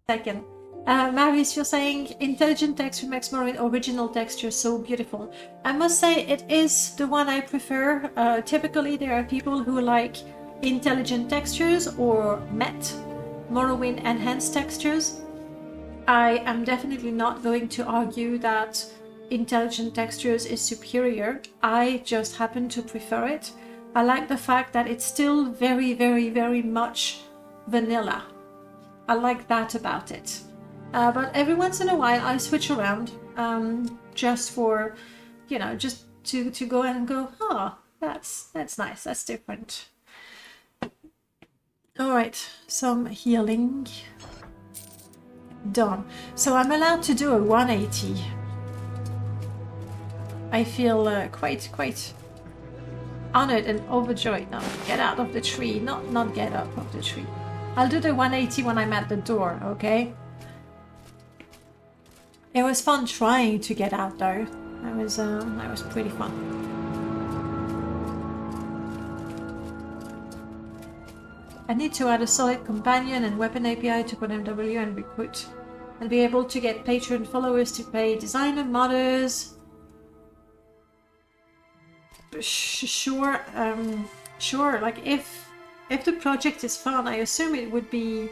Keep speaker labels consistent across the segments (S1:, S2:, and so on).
S1: Second. Marius, you're saying intelligent texture makes Morrowind original texture so beautiful. I must say it is the one I prefer. Typically there are people who like intelligent textures or MET, Morrowind enhanced textures. I am definitely not going to argue that intelligent textures is superior. I just happen to prefer it. I like the fact that it's still very, very, very much vanilla. I like that about it. But every once in a while I switch around just for, you know, just to go and go, oh, that's nice, that's different. Alright, some healing. Done. So I'm allowed to do a 180. I feel quite honored and overjoyed. Now get out of the tree, not get up of the tree. I'll do the 180 when I'm at the door, okay? It was fun trying to get out though. That was pretty fun. I need to add a solid companion and weapon API to put MW and recruit. And be able to get patron followers to pay designer modders. Sure, sure, like if the project is fun, I assume it would be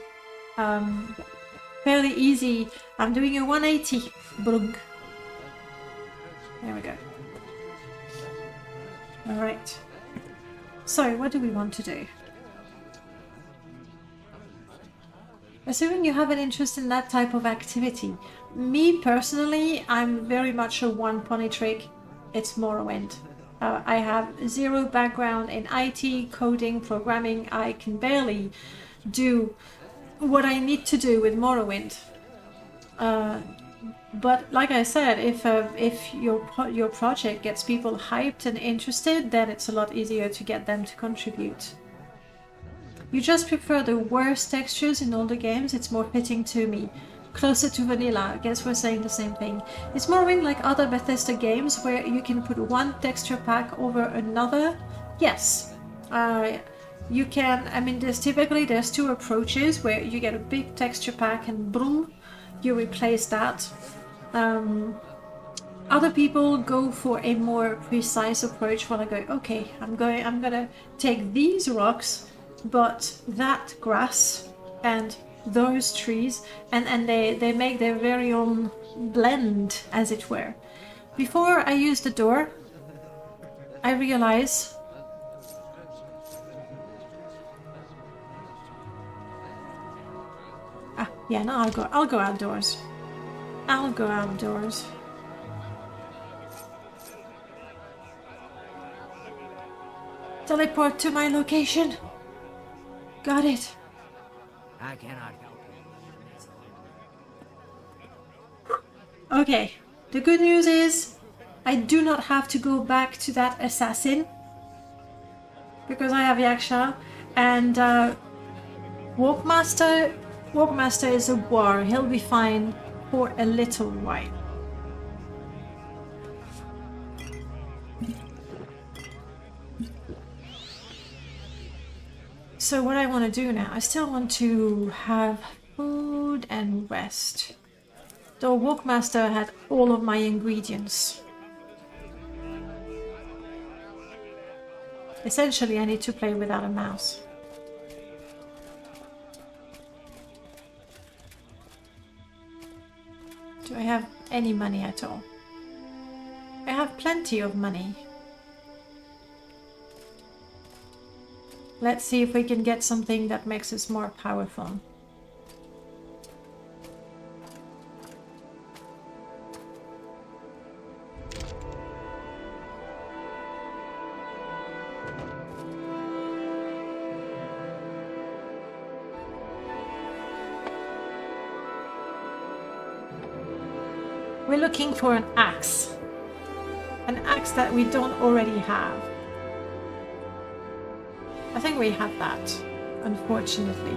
S1: fairly easy. I'm doing a 180. Blug. There we go. Alright. So, what do we want to do? Assuming you have an interest in that type of activity. Me personally, I'm very much a one pony trick. It's Morrowind. I have zero background in IT, coding, programming. I can barely do what I need to do with Morrowind. But like I said, if your project gets people hyped and interested, then it's a lot easier to get them to contribute. You just prefer the worst textures in older games? It's more fitting to me. Closer to vanilla, I guess we're saying the same thing. It's Morrowind like other Bethesda games where you can put one texture pack over another? Yes. You can, I mean, there's two approaches where you get a big texture pack and boom, you replace that. Other people go for a more precise approach where I go, okay, I'm gonna take these rocks, but that grass and those trees, and they make their very own blend, as it were. Before I use the door, I realize yeah, no, I'll go outdoors. I'll go outdoors. Teleport to my location. Got it.
S2: I cannot help you.
S1: Okay, the good news is I do not have to go back to that assassin because I have Yaksha, and Walkmaster is a war. He'll be fine for a little while. So what I want to do now, I still want to have food and rest. Though Walkmaster had all of my ingredients. Essentially, I need to play without a mouse. Do I have any money at all? I have plenty of money. Let's see if we can get something that makes us more powerful. We're looking for an axe. An axe that we don't already have. I think we have that, unfortunately.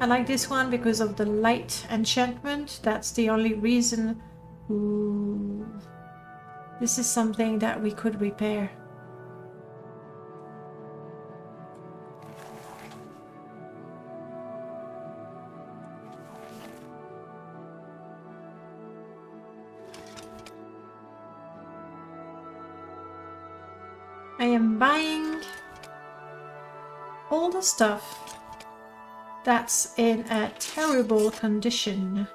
S1: I like this one because of the light enchantment. That's the only reason. Ooh. This is something that we could repair. I am buying all the stuff that's in a terrible condition.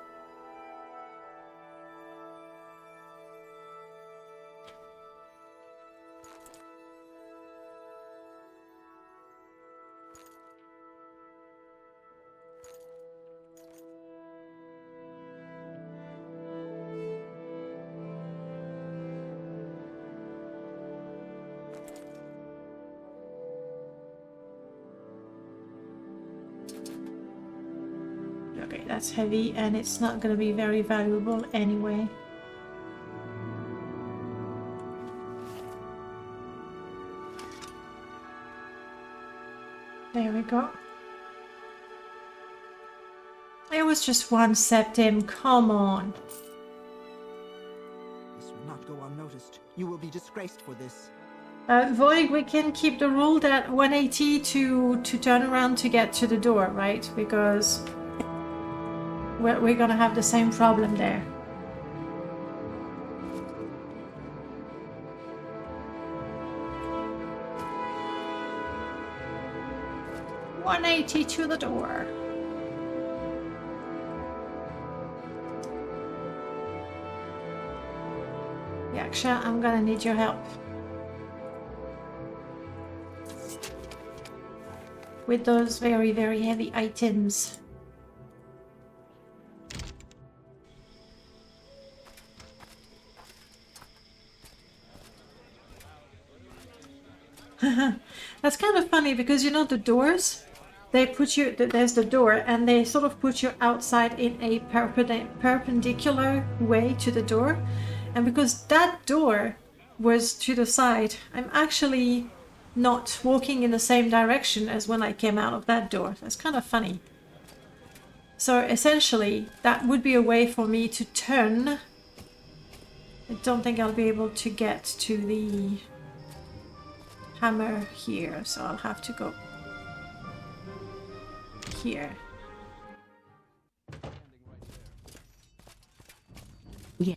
S1: Okay, that's heavy and it's not going to be very valuable anyway. There we go. It was just one septim, come on.
S3: This will not go unnoticed. You will be disgraced for this.
S1: Voig, we can keep the rule that 180 to turn around to get to the door, right? Because we're gonna have the same problem there. $180 to the door. Yaksha, I'm gonna need your help with those very, very heavy items. That's kind of funny because you know the doors, they put you, there's the door and they sort of put you outside in a perpendicular way to the door, and because that door was to the side, I'm actually not walking in the same direction as when I came out of that door. That's kind of funny. So essentially that would be a way for me to turn. I don't think I'll be able to get to the hammer here, so I'll have to go here.
S3: Yeah.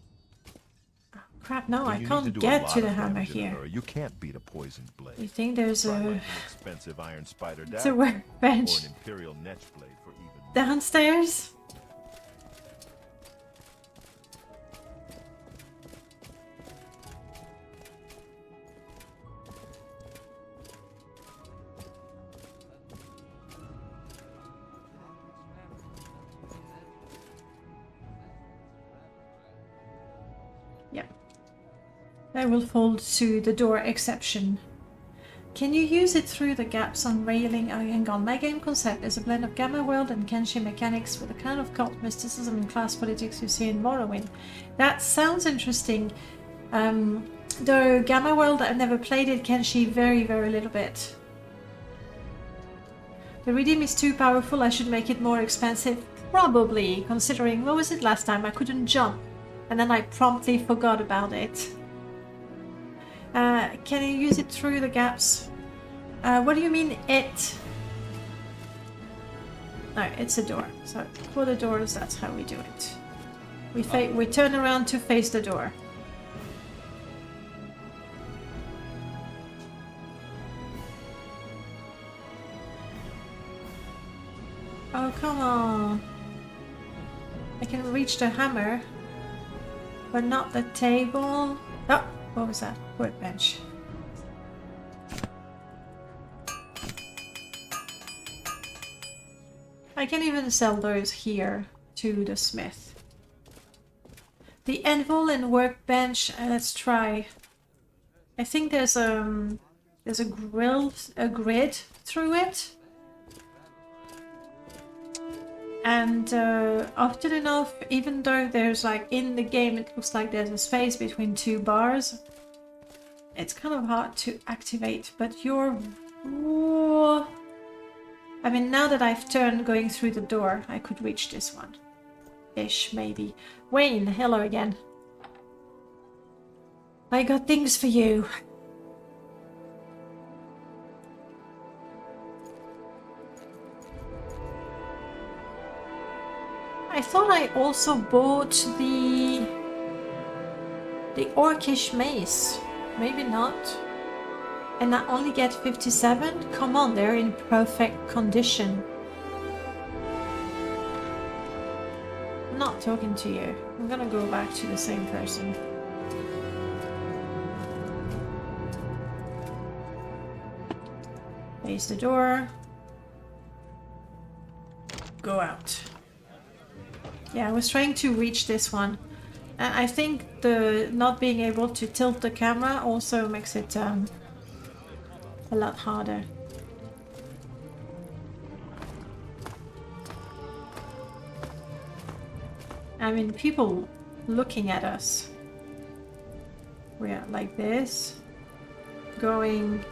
S1: Oh, crap, no, I can't get to the hammer here.
S4: You can't beat a poisoned blade.
S1: You think there's a...
S4: expensive iron spider
S1: It's a workbench
S4: or an Imperial Netch blade for even
S1: downstairs? I will fold to the door exception. Can you use it through the gaps on railing? Oh, hang on. My game concept is a blend of Gamma World and Kenshi mechanics with the kind of cult mysticism and class politics you see in Morrowind. That sounds interesting. Though Gamma World, I've never played it. Kenshi, very, very little bit. The redeem is too powerful. I should make it more expensive. Probably, considering, what was it last time? I couldn't jump. And then I promptly forgot about it. Can you use it through the gaps? What do you mean it? No, it's a door. So for the doors, that's how we do it. We turn around to face the door. Oh, come on. I can reach the hammer, but not the table. Oh, what was that? Workbench. I can even sell those here to the smith. The anvil and workbench, let's try. I think there's a grid through it. And often enough, even though there's like in the game it looks like there's a space between two bars, it's kind of hard to activate. But you're... Whoa. I mean, now that I've turned going through the door, I could reach this one. Ish, maybe. Wayne, hello again. I got things for you. I thought I also bought the Orcish mace. Maybe not. And I only get 57? Come on, they're in perfect condition. I'm not talking to you. I'm gonna go back to the same person. Face the door. Go out. Yeah, I was trying to reach this one. I think the not being able to tilt the camera also makes it a lot harder. I mean, people looking at us. We're like this, going.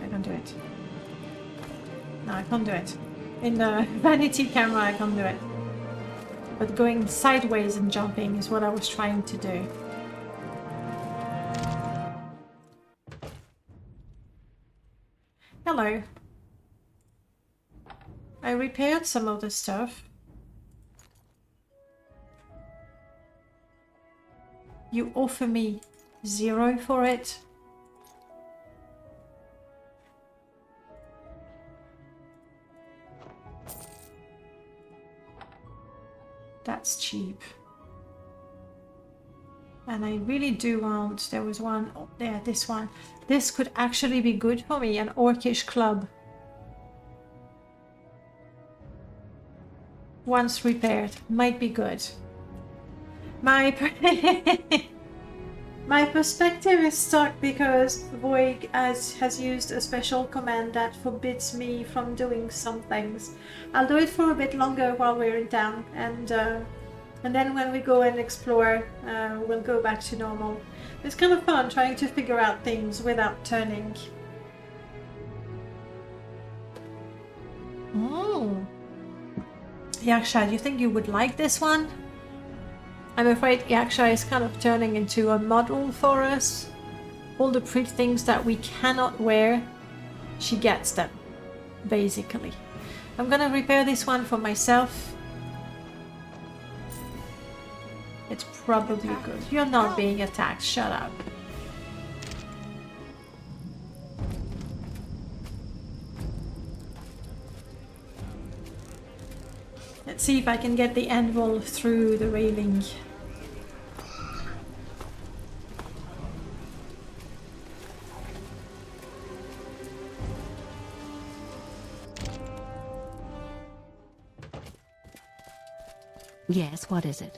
S1: I can't do it. No, I can't do it. In the vanity camera, I can't do it. But going sideways and jumping is what I was trying to do. Hello. I repaired some of the stuff. You offer me 0 for it? That's cheap. And I really do want... There was one... Oh, there, this one. This could actually be good for me. An Orcish club. Once repaired. Might be good. My perspective is stuck because Voig has used a special command that forbids me from doing some things. I'll do it for a bit longer while we're in town, and then when we go and explore, we'll go back to normal. It's kind of fun trying to figure out things without turning. Oh, Yaksha, do you think you would like this one? I'm afraid Yaksha is kind of turning into a model for us. All the pretty things that we cannot wear, she gets them, basically. I'm gonna repair this one for myself. It's probably good. You're not being attacked, shut up. Let's see if I can get the anvil through the railing.
S5: Yes, what is it?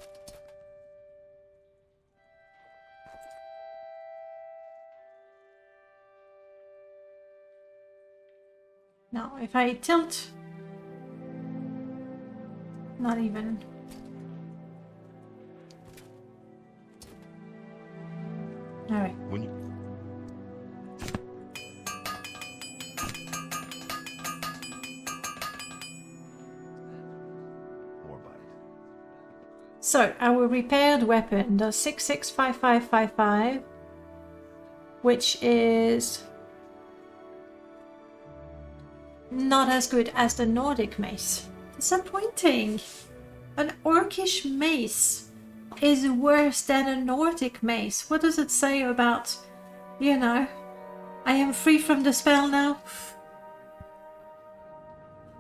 S1: Now, if I tilt... Not even. Alright.
S4: When you...
S1: So, our repaired weapon does 665555, which is not as good as the Nordic mace. Disappointing. An Orcish mace is worse than a Nordic mace. What does it say about, you know, I am free from the spell now?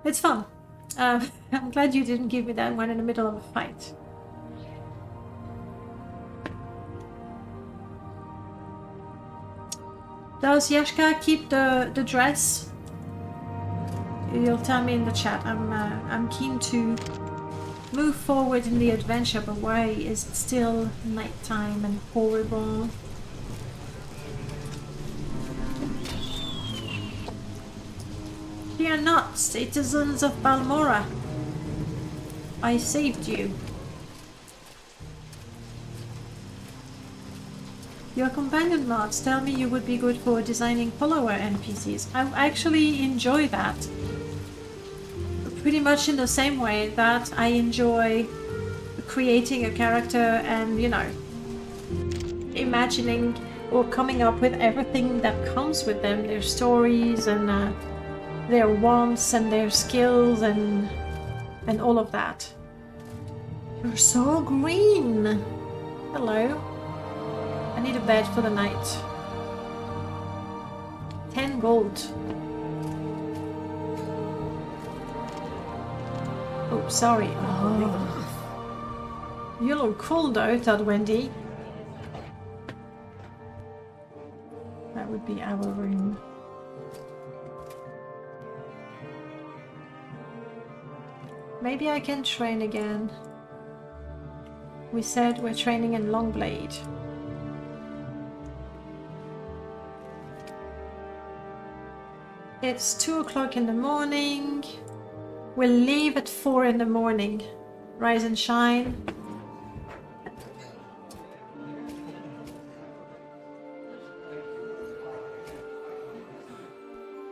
S1: It's fun. I'm glad you didn't give me that one in the middle of a fight. Does Yashka keep the dress? You'll tell me in the chat. I'm keen to move forward in the adventure, but why is it still nighttime and horrible? Fear not, citizens of Balmora. I saved you. Your companion mods tell me you would be good for designing follower NPCs. I actually enjoy that. Pretty much in the same way that I enjoy creating a character and, you know, imagining or coming up with everything that comes with them. Their stories and their wants and their skills and all of that. You're so green. Hello. I need a bed for the night. 10 gold. Oh, sorry. Oh. You look cold out, Wendy. That would be our room. Maybe I can train again. We said we're training in Longblade. It's 2 o'clock in the morning. We'll leave at 4 in the morning. Rise and shine.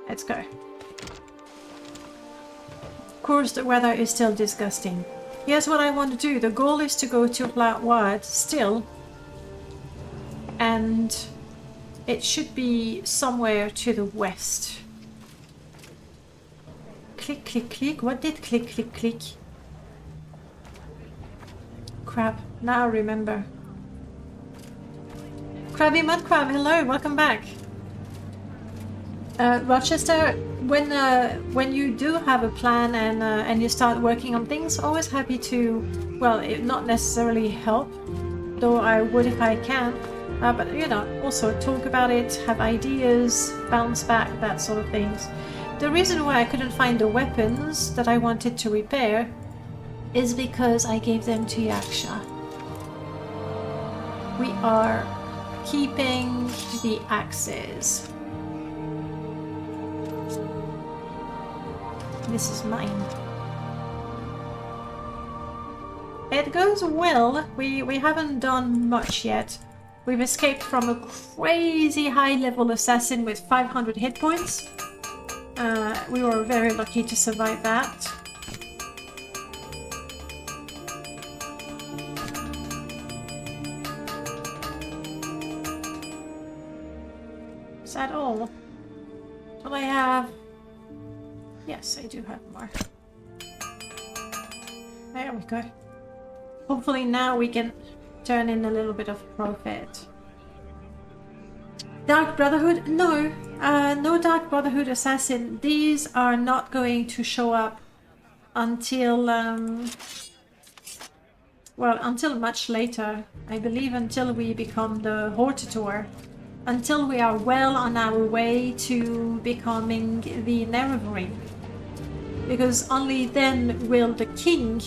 S1: Let's go. Of course, the weather is still disgusting. Here's what I want to do. The goal is to go to Flatwood still. And it should be somewhere to the west. Click, click, click. What did click, click, click? Crap. Now I remember. Krabby Mudcrab, hello, welcome back. Rochester, when you do have a plan and you start working on things, always happy to, well, not necessarily help, though I would if I can, but you know, also talk about it, have ideas, bounce back, that sort of things. The reason why I couldn't find the weapons that I wanted to repair is because I gave them to Yaksha. We are keeping the axes. This is mine. It goes well. We haven't done much yet. We've escaped from a crazy high level assassin with 500 hit points. We were very lucky to survive that. Is that all? Do I have... Yes, I do have more. There we go. Hopefully now we can turn in a little bit of profit. Dark Brotherhood? No. No Dark Brotherhood Assassin. These are not going to show up until... well, until much later. I believe until we become the Hortator. Until we are well on our way to becoming the Nerevory. Because only then will the king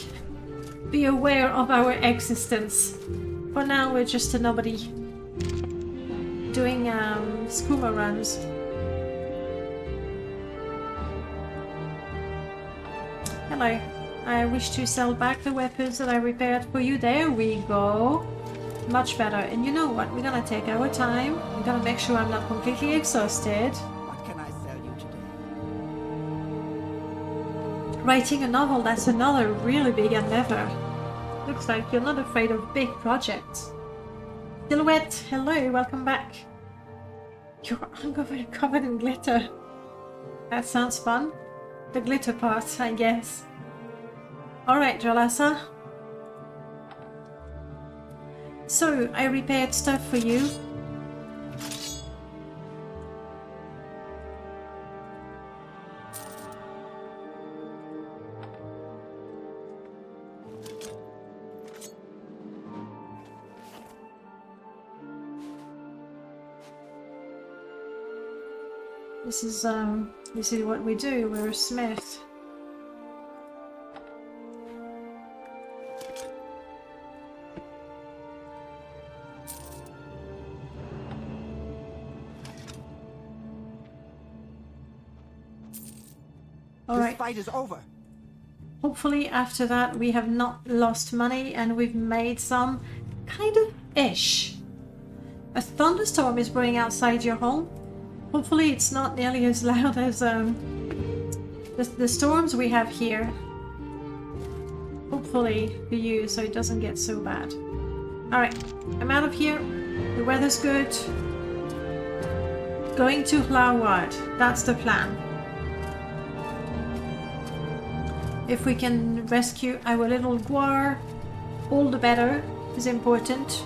S1: be aware of our existence. For now, we're just a nobody doing skooma runs. Hello. I wish to sell back the weapons that I repaired for you. There we go. Much better. And you know what? We're gonna take our time. We're gonna make sure I'm not completely exhausted.
S3: What can I sell you today?
S1: Writing a novel, that's another really big endeavor. Looks like you're not afraid of big projects. Silhouette, hello, welcome back. Your underwear covered in glitter. That sounds fun. The glitter part, I guess. Alright, Jalasa. So, I repaired stuff for you. This is what we do. We're a smith.
S3: This fight is over.
S1: Hopefully after that we have not lost money and we've made some kind of ish. A thunderstorm is brewing outside your home. Hopefully it's not nearly as loud as the storms we have here. Hopefully for you, so it doesn't get so bad. Alright, I'm out of here. The weather's good. Going to Flowerwood. That's the plan. If we can rescue our little Guar, all the better is important.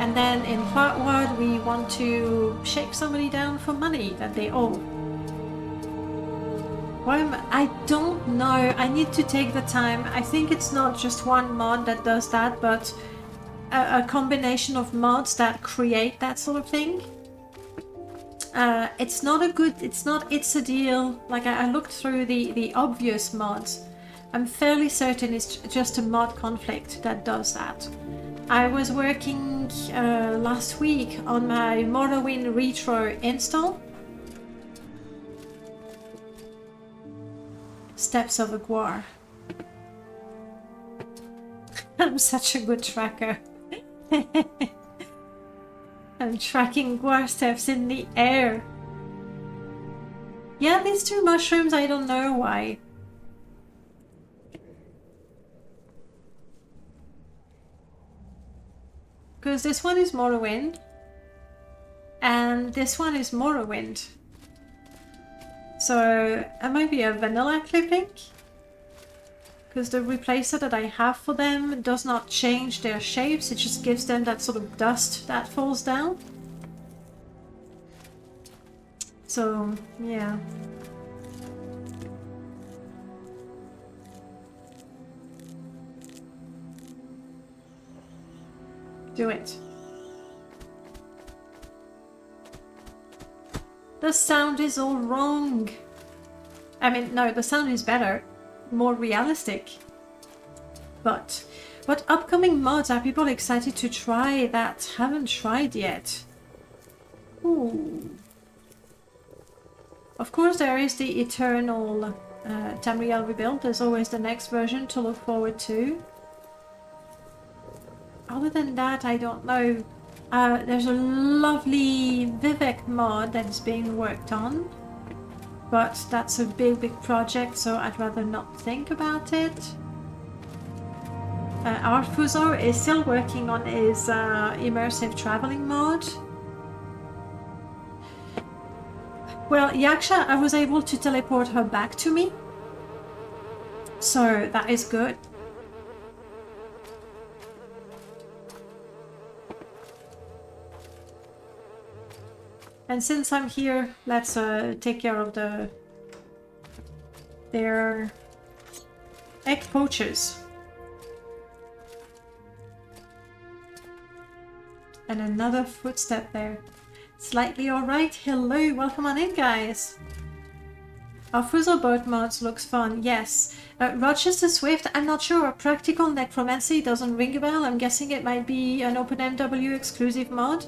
S1: And then in part 1 we want to shake somebody down for money that they owe. I don't know. I need to take the time. I think it's not just one mod that does that, but a combination of mods that create that sort of thing. It's a deal. Like I looked through the obvious mods. I'm fairly certain it's just a mod conflict that does that. I was working last week on my Morrowind retro install. Steps of a Guar. I'm such a good tracker. I'm tracking Guar steps in the air. Yeah, these two mushrooms, I don't know why. Because this one is Morrowind. And this one is Morrowind. So, it might be a vanilla clipping. Because the replacer that I have for them does not change their shapes, it just gives them that sort of dust that falls down. So, yeah. Do it. The sound is all wrong. I mean, no, the sound is better. More realistic. But what upcoming mods are people excited to try that haven't tried yet? Ooh. Of course there is the eternal Tamriel rebuild. There's always the next version to look forward to. Other than that, I don't know. There's a lovely Vivek mod that's being worked on. But that's a big project, so I'd rather not think about it. Artfuzo is still working on his immersive traveling mod. Well, Yaksha, I was able to teleport her back to me. So that is good. And since I'm here, let's take care of their egg poachers. And another footstep there. Slightly alright. Hello, welcome on in, guys. Our Fuzzle boat mods looks fun, yes. Rochester Swift, I'm not sure. Practical Necromancy doesn't ring a bell. I'm guessing it might be an OpenMW exclusive mod.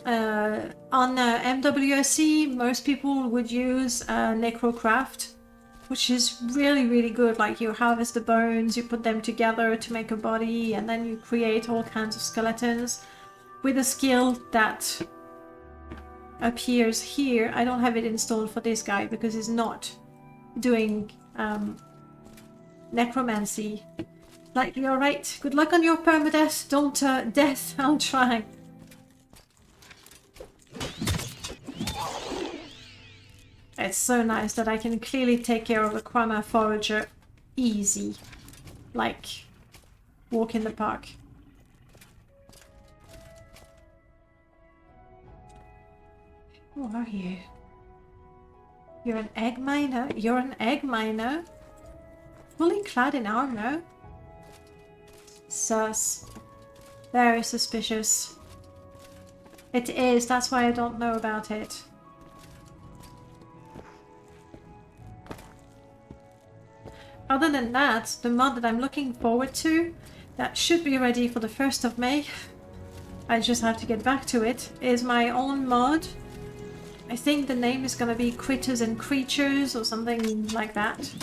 S1: On MWSC, most people would use Necrocraft, which is really good. Like, you harvest the bones, you put them together to make a body, and then you create all kinds of skeletons with a skill that appears here. I don't have it installed for this guy because he's not doing necromancy. Likely alright. Good luck on your permadeath. Don't death, I'll try. It's so nice that I can clearly take care of a Kwama forager easy. Like, walk in the park. Who are you? You're an egg miner? You're an egg miner? Fully clad in armour? Sus. Very suspicious. It is, that's why I don't know about it. Other than that, the mod that I'm looking forward to, that should be ready for the 1st of May, I just have to get back to it, is my own mod. I think the name is gonna be Critters and Creatures or something like that.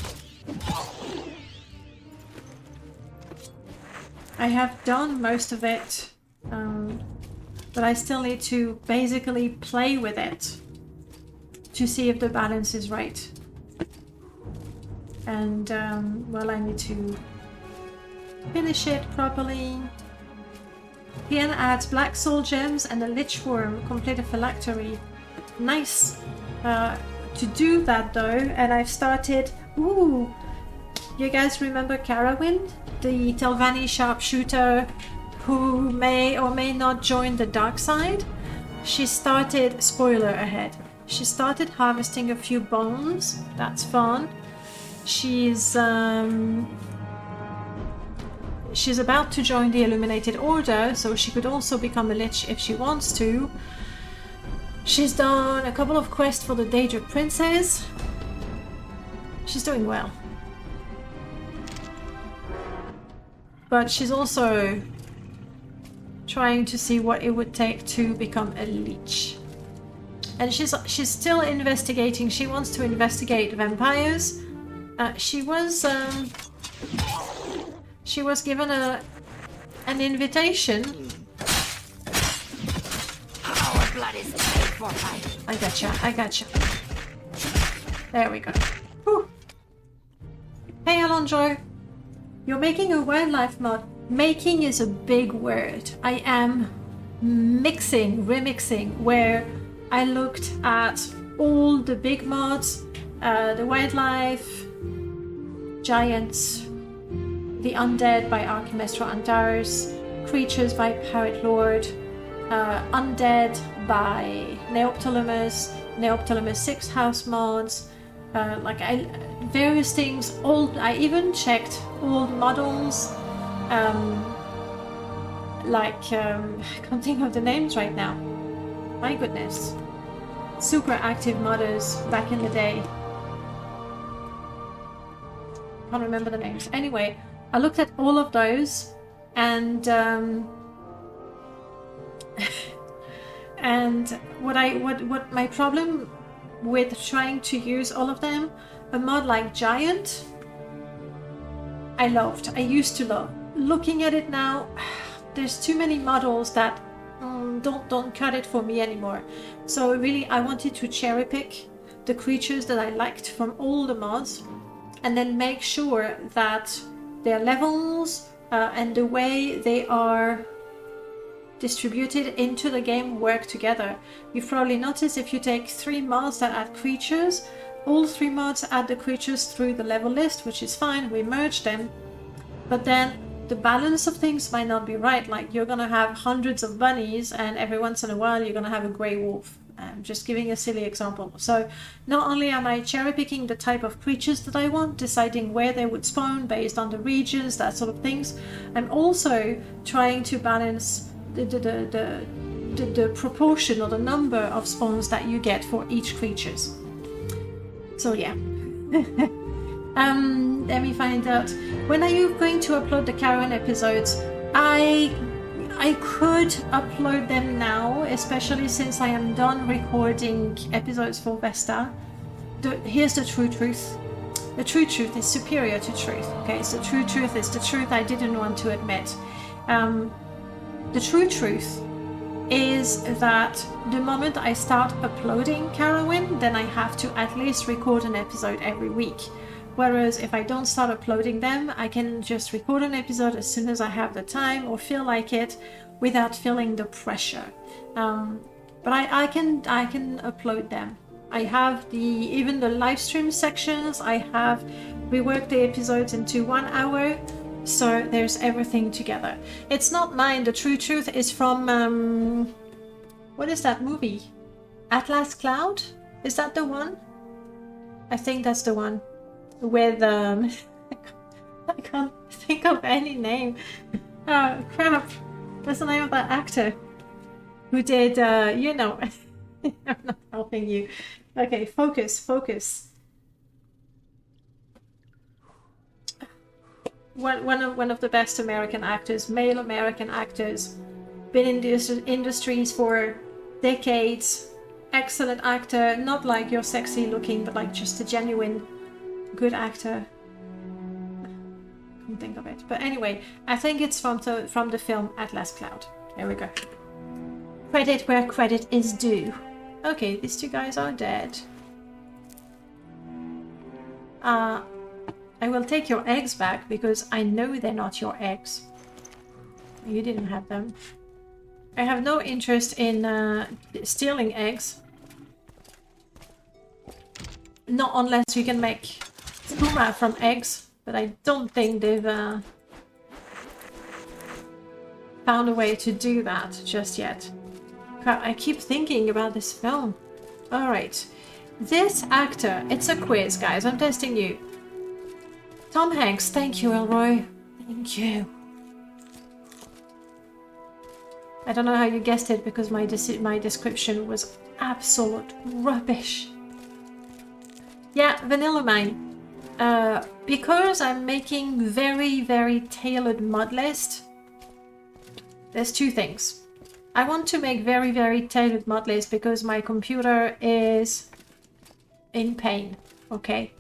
S1: I have done most of it, but I still need to basically play with it to see if the balance is right. And, well, I need to finish it properly. Ian adds Black Soul Gems and a Lich Worm, complete a phylactery. Nice. To do that though, and I've started... Ooh! You guys remember Carawind? The Telvanni sharpshooter who may or may not join the dark side, she started, spoiler ahead, she started harvesting a few bones. That's fun. She's about to join the Illuminated Order, so she could also become a lich if she wants to. She's done a couple of quests for the Daedric Princess. She's doing well. But she's also trying to see what it would take to become a leech. And she's still investigating. She wants to investigate vampires. She was given an invitation.
S2: Our blood is paid for.
S1: I gotcha. There we go. Whew. Hey Alonjo, you're making a wildlife mod. Making is a big word. I am remixing, where I looked at all the big mods, the wildlife, giants, the undead by Archimestro Antares, creatures by Pirate Lord, undead by Neoptolemus 6 house mods, various things. I even checked old models. I can't think of the names right now. My goodness. Super active modders back in the day. Can't remember the names. Anyway, I looked at all of those, and and what my problem with trying to use all of them, a mod like Giant, I used to love. Looking at it now, there's too many models that don't cut it for me anymore. So really, I wanted to cherry pick the creatures that I liked from all the mods, and then make sure that their levels and the way they are distributed into the game work together. You've probably noticed if you take 3 mods that add creatures, all 3 mods add the creatures through the level list, which is fine, we merge them, but then the balance of things might not be right. Like, you're gonna have hundreds of bunnies and every once in a while you're gonna have a grey wolf. I'm just giving a silly example. So not only am I cherry picking the type of creatures that I want, deciding where they would spawn based on the regions, that sort of things, I'm also trying to balance the proportion or the number of spawns that you get for each creatures. So yeah. Let me find out. When are you going to upload the Karen episodes? I could upload them now, especially since I am done recording episodes for Vesta. Here's the true truth. The true truth is superior to truth. Okay, so true truth is the truth I didn't want to admit. The true truth is that the moment I start uploading Carowin, then I have to at least record an episode every week. Whereas if I don't start uploading them, I can just record an episode as soon as I have the time or feel like it, without feeling the pressure. But I can upload them. I have even the live stream sections. I have reworked the episodes into 1 hour, so there's everything together. It's not mine. The true truth is from what is that movie? Atlas Cloud? Is that the one? I think that's the one. With I can't think of any name. Oh crap, that's the name of that actor who did I'm not helping you. Okay, focus. One of the best American actors, male American actors, been in the industries for decades. Excellent actor, not like you're sexy looking, but like just a genuine good actor. Can't think of it, but anyway, I think it's from the film Atlas Cloud. There we go. Credit where credit is due. Okay, these 2 guys are dead. I will take your eggs back because I know they're not your eggs. You didn't have them. I have no interest in stealing eggs. Not unless you can make skooma from eggs, but I don't think they've found a way to do that just yet. Crap, I keep thinking about this film. Alright. This actor, it's a quiz, guys. I'm testing you. Tom Hanks, thank you, Elroy. Thank you. I don't know how you guessed it because my description was absolute rubbish. Yeah, Vanilla Mine. Because I'm making very, very tailored modlist, there's two things. I want to make very, very tailored modlist because my computer is in pain, okay?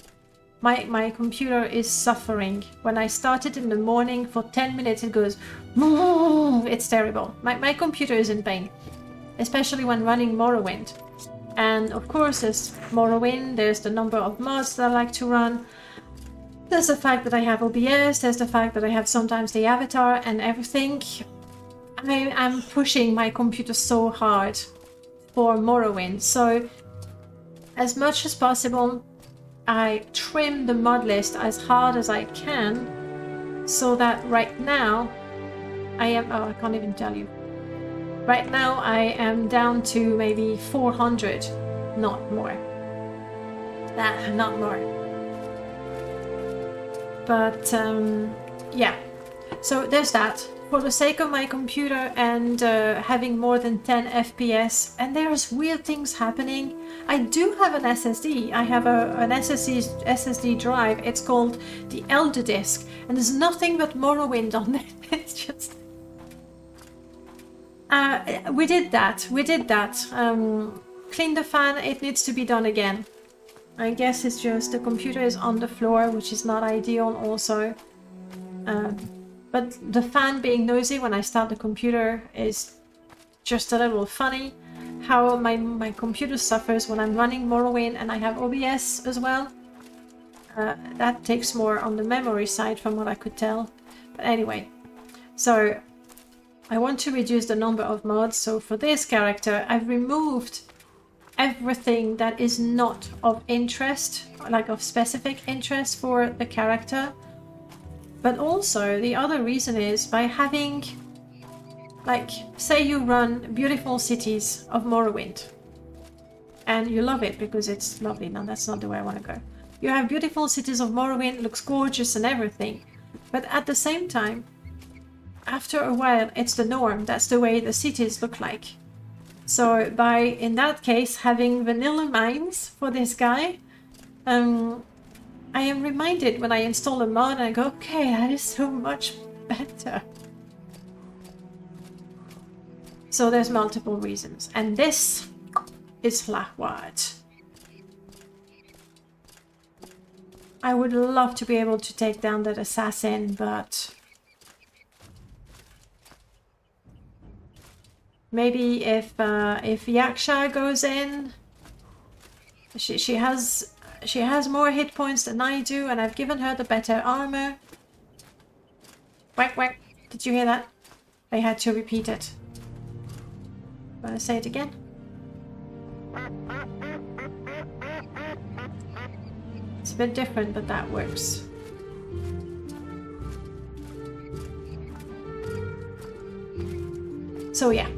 S1: My computer is suffering. When I start it in the morning for 10 minutes, it goes... It's terrible. My computer is in pain, especially when running Morrowind. And of course, there's Morrowind, there's the number of mods that I like to run. There's the fact that I have OBS, there's the fact that I have sometimes the avatar and everything. I'm pushing my computer so hard for Morrowind. So, as much as possible, I trim the mod list as hard as I can, so that right now I am... Oh, I can't even tell you. Right now I am down to maybe 400, not more. Not more. But, yeah. So there's that. For the sake of my computer and having more than 10 FPS, and there's weird things happening. I do have an SSD. I have an SSD drive. It's called the Elder Disk, and there's nothing but Morrowind on it. It's just... we did that. Clean the fan. It needs to be done again. I guess it's just the computer is on the floor, which is not ideal also. But the fan being noisy when I start the computer is just a little funny. How my computer suffers when I'm running Morrowind and I have OBS as well. That takes more on the memory side from what I could tell. But anyway, so I want to reduce the number of mods. So for this character, I've removed everything that is not of interest, like of specific interest for the character. But also, the other reason is by having, like, say you run beautiful cities of Morrowind. And you love it because it's lovely. No, that's not the way I want to go. You have beautiful cities of Morrowind, looks gorgeous and everything. But at the same time, after a while, it's the norm. That's the way the cities look like. So by, in that case, having vanilla mines for this guy, I am reminded when I install a mod and I go, okay, that is so much better. So there's multiple reasons. And this is Flachward. I would love to be able to take down that assassin, but... maybe if Yaksha goes in, she has more hit points than I do, and I've given her the better armor. Whack whack. Did you hear that? I had to repeat it. Wanna say it again? It's a bit different, but that works. So yeah.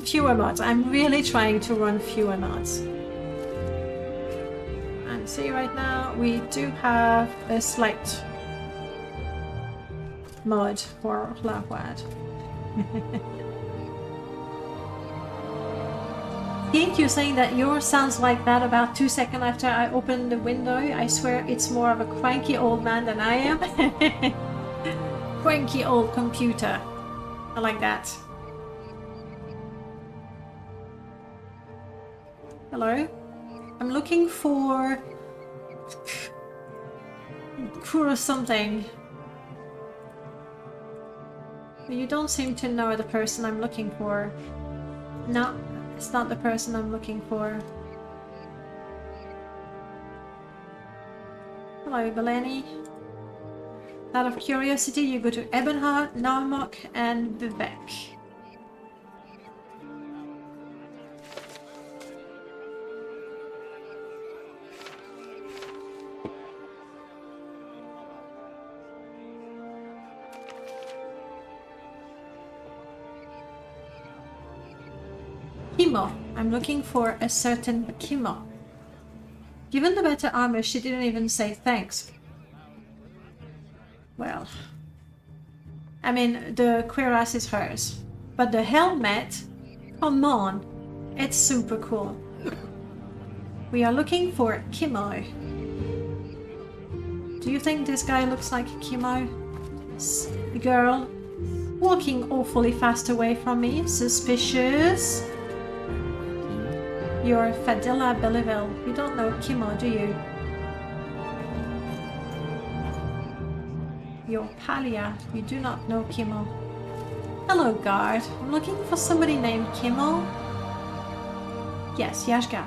S1: Fewer mods. I'm really trying to run fewer mods. And see, right now we do have a slight mod for Flachward. Think you're saying that yours sounds like that about 2 seconds after I open the window. I swear it's more of a cranky old man than I am. Cranky old computer. I like that. Hello? I'm looking for something. You don't seem to know the person I'm looking for. No, it's not the person I'm looking for. Hello, Beleni. Out of curiosity, you go to Ebenhard, Narmok, and Vivek. Kimo. I'm looking for a certain Kimo. Given the better armor, she didn't even say thanks. Well, I mean, the cuirass is hers. But the helmet, come on, it's super cool. We are looking for Kimo. Do you think this guy looks like Kimo? The girl walking awfully fast away from me. Suspicious. You're Fadilla Belleville. You don't know Kimo, do you? You're Palia. You do not know Kimo. Hello, guard. I'm looking for somebody named Kimo. Yes, Yashka.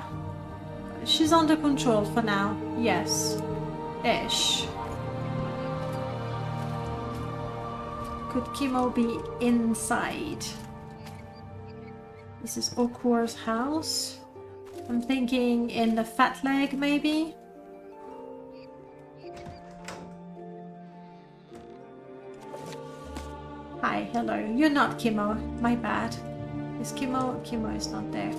S1: She's under control for now. Yes. Ish. Could Kimo be inside? This is Okor's house. I'm thinking in the fat leg, maybe? Hi, hello. You're not Kimo. My bad. Is Kimo? Kimo is not there.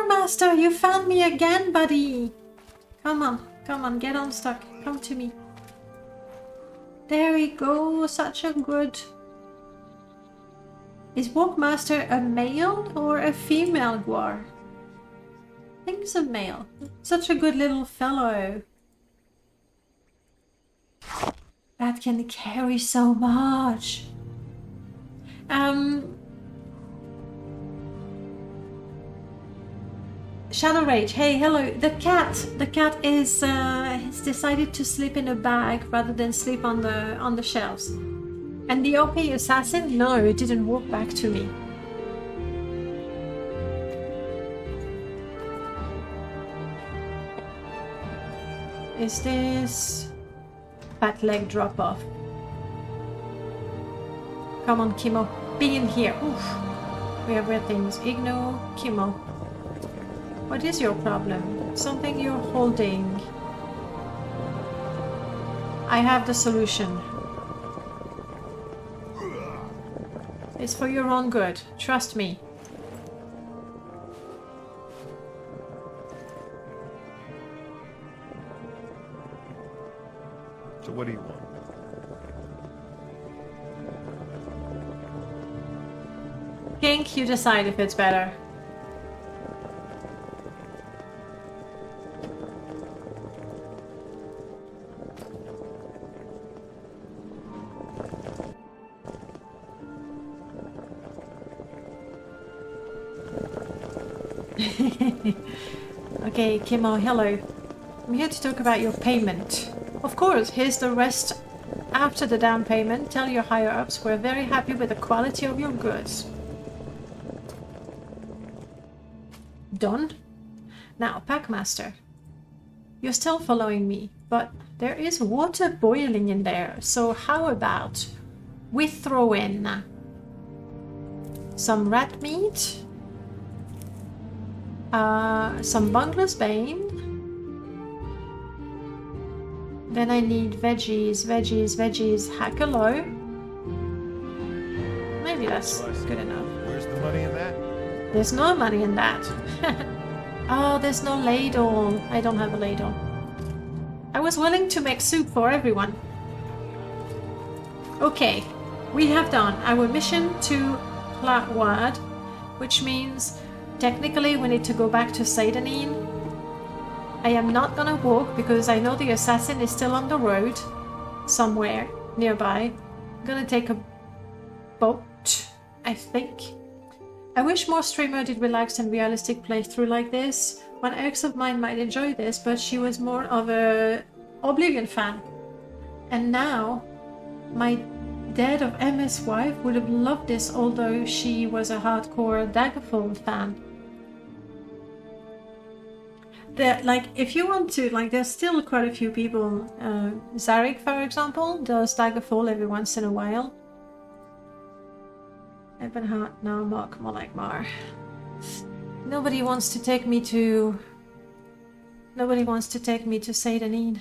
S1: Master, you found me again, buddy. Come on, get unstuck. Come to me. There we go. Such a good... Is Walkmaster a male or a female Gwar? I think it's a male. Such a good little fellow. That can carry so much. Shadow Rage, hey, hello. The cat is has decided to sleep in a bag rather than sleep on the shelves. And the OP assassin, no, it didn't walk back to me. Is this fat leg drop off? Come on, Kimo, be in here. Oof. We have red things. Igno, Kimo. What is your problem? Something you're holding. I have the solution. It's for your own good. Trust me.
S4: So what do you want?
S1: Kink, you decide if it's better. Okay, Kimo, hello. I'm here to talk about your payment. Of course, here's the rest after the down payment. Tell your higher-ups we're very happy with the quality of your goods. Done? Now, Packmaster. You're still following me, but there is water boiling in there, so how about we throw in some rat meat, some Bungler's Bane, then I need veggies, hackalo. Maybe that's good enough.
S4: Where's the money in that?
S1: There's no money in that. Oh, there's no ladle. I don't have a ladle. I was willing to make soup for everyone. Okay, we have done our mission to Platwad, which means technically we need to go back to Seidanin. I am not gonna walk because I know the assassin is still on the road somewhere nearby. I'm gonna take a boat, I think. I wish more streamer did relaxed and realistic playthrough like this. One ex of mine might enjoy this, but she was more of a Oblivion fan. And now, my Dead of MS wife would have loved this, although she was a hardcore Daggerfall fan. Like, if you want to, like, there's still quite a few people. Zarek, for example, does Daggerfall every once in a while. Ebenhart, no, Mark, more like Mar. Nobody wants to take me to Seidanin.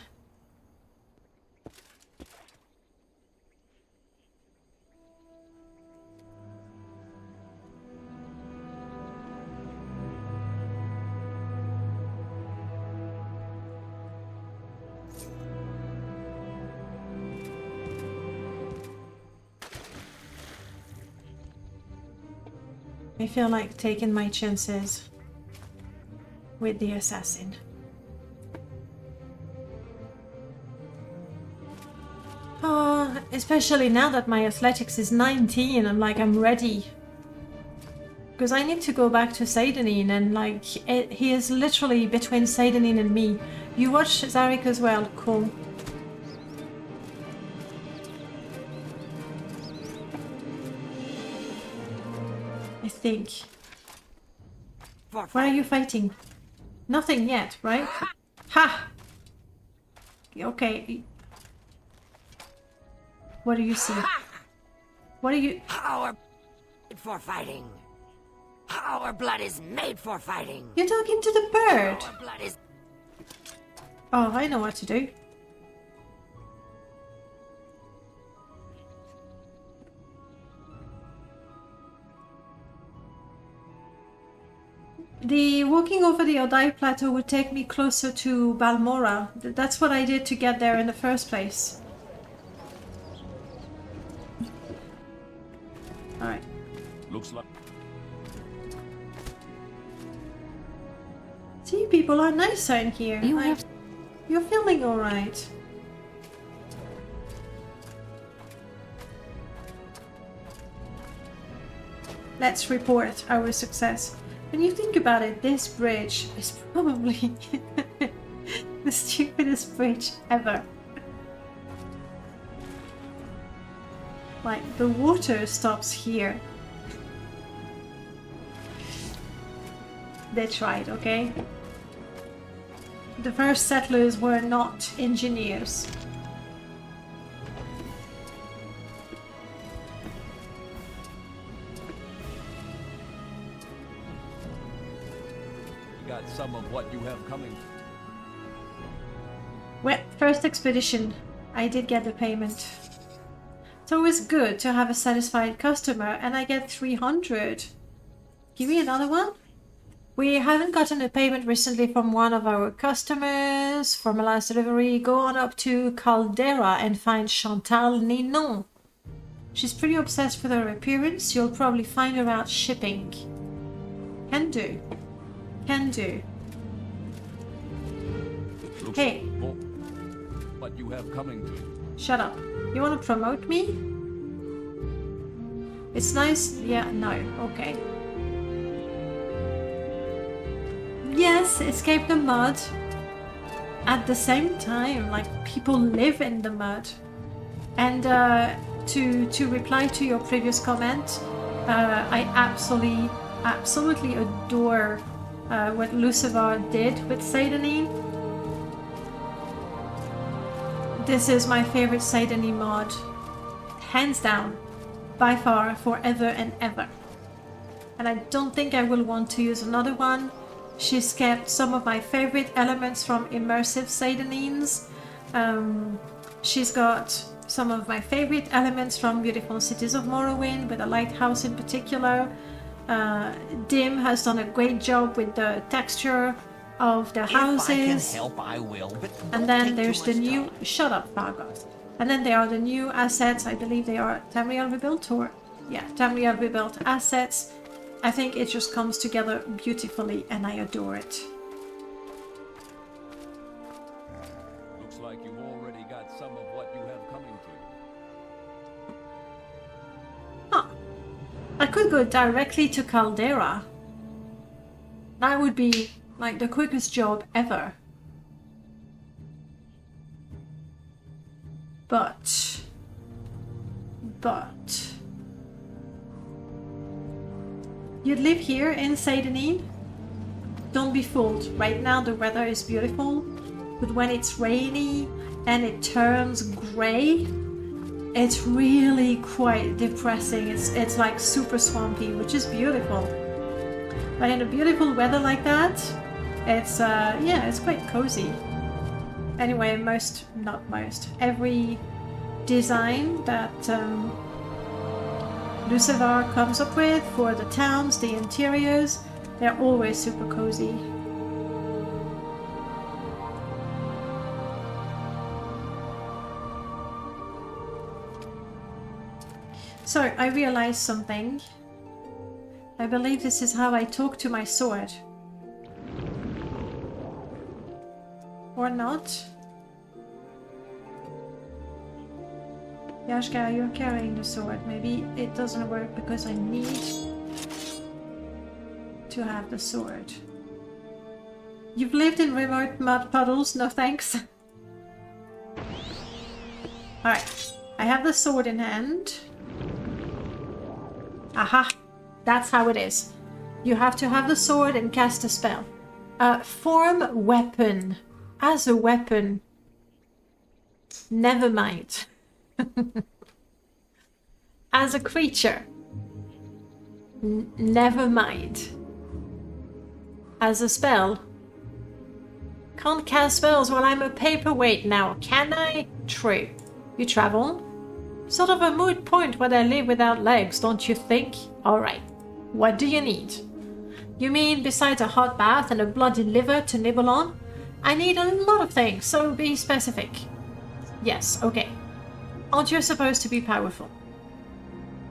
S1: I feel like taking my chances with the assassin. Oh, especially now that my athletics is 19, I'm ready. Because I need to go back to Seidanin, and like, he is literally between Seidanin and me. You watch Zarek as well, cool. I think. What are you fighting? Nothing yet, right? Ha! Okay. What do you see? What are you...
S2: Our for fighting. Our blood is made for fighting.
S1: You're talking to the bird.
S2: Our blood is...
S1: Oh, I know what to do. The walking over the Odai Plateau would take me closer to Balmora. That's what I did to get there in the first place. Alright.
S4: Looks like...
S1: See, people are nicer in here. You're feeling alright. Let's report our success. When you think about it, this bridge is probably the stupidest bridge ever. Like, the water stops here. They tried, okay? The first settlers were not engineers.
S5: Got some of what you have coming.
S1: Well, first expedition, I did get the payment. It's always good to have a satisfied customer, and I get 300. Give me another one. We haven't gotten a payment recently from one of our customers from a last delivery. Go on up to Caldera and find Chantal Ninon. She's pretty obsessed with her appearance. You'll probably find her out shipping. Can do. Can do.
S5: Looks
S1: Hey.
S5: What you have coming to.
S1: Shut up. You want to promote me? It's nice. Yeah, no. Okay. Yes, escape the mud. At the same time, like, people live in the mud. And to reply to your previous comment, I absolutely adore what Lucifer did with Seidanin. This is my favorite Seidanin mod, hands down, by far, forever and ever. And I don't think I will want to use another one. She's kept some of my favorite elements from immersive Seidanins. She's got some of my favorite elements from Beautiful Cities of Morrowind, with a lighthouse in particular. Dim has done a great job with the texture of the houses.
S3: If I can help, I will. But
S1: And then there's the new... Shut up, Vargoth. And then there are the new assets. I believe they are Tamriel rebuilt, or... Yeah, Tamriel rebuilt assets. I think it just comes together beautifully, and I adore it.
S5: Looks like you've already got some of what you have coming to.
S1: Huh. I could go directly to Caldera. That would be, like, the quickest job ever. But... You'd live here in Seidanin? Don't be fooled. Right now the weather is beautiful, but when it's rainy and it turns grey, it's really quite depressing. It's like super swampy, which is beautiful. But in a beautiful weather like that, it's yeah, it's quite cozy. Anyway, every design that Lucifer comes up with for the towns, the interiors, they're always super cozy. So I realized something. I believe this is how I talk to my sword. Or not. Yashka, you're carrying the sword. Maybe it doesn't work because I need to have the sword. You've lived in remote mud puddles, no thanks. Alright, I have the sword in hand. Aha, that's how it is. You have to have the sword and cast a spell. Form weapon. As a weapon. Never mind. As a creature. Never mind. As a spell. Can't cast spells while I'm a paperweight now, can I? True. You travel? Sort of a moot point when I live without legs, don't you think? Alright. What do you need? You mean besides a hot bath and a bloody liver to nibble on? I need a lot of things, so be specific. Yes, okay. Aren't you supposed to be powerful?